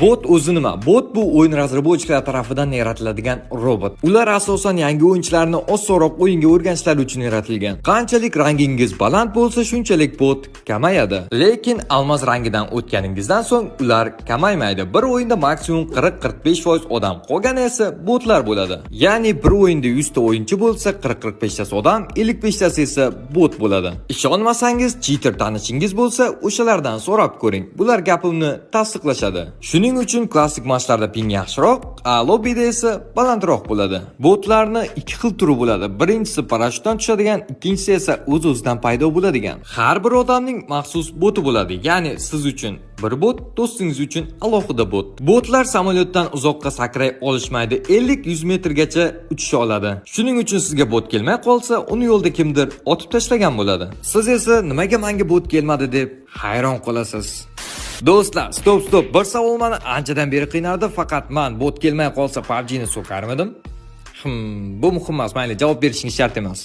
Bot o'zi nima? Bot bu o'yin razrabochchilar tomonidan yaratiladigan robot. Ular asosan yangi o'yinchilarni osonroq o'yinga o'rganishlari uchun yaratilgan. Qanchalik rangingiz baland bo'lsa, shunchalik bot kamayadi. Lekin almaz rangidan o'tganingizdan so'ng ular kamaymaydi. Bir o'yinda maksimum 40-45% odam, qolgani esa botlar bo'ladi. Ya'ni bir o'yinda 100 ta o'yinchi bo'lsa, 40-45 tasi odam, 55 tasi esa bot bo'ladi. Ishonmasangiz, cheater tanishingiz bo'lsa, o'shalardan so'rab ko'ring. Bular gapimni tasdiqlashadi. Shuning uchun klassik matchlarda ping yaxshiroq, lobbyda esa balandroq bo'ladi. Botlarni ikki xil turi bo'ladi. Birinchisi parashyutdan tushadigan, ikkinchisi esa o'z-o'zidan paydo bo'ladigan. Har bir odamning maxsus boti bo'ladi. Ya'ni siz uchun bir bot, do'stingiz uchun alohida bot. Botlar samolyotdan uzoqqa sakray olishmaydi, 50-100 metrgacha uchisha oladi. Shuning uchun sizga bot kelmay qolsa, uni yo'lda kimdir otib tashlagan bo'ladi. Siz esa nimaga menga bot kelmadi deb hayron qolasiz. Do'stlar, stop. Bir savol meni anchadan beri qiynardi, faqat men bot kelmay qolsa PUBG ni so'karmidim? Bu muhim emas, mayli, javob berishingiz shart emas.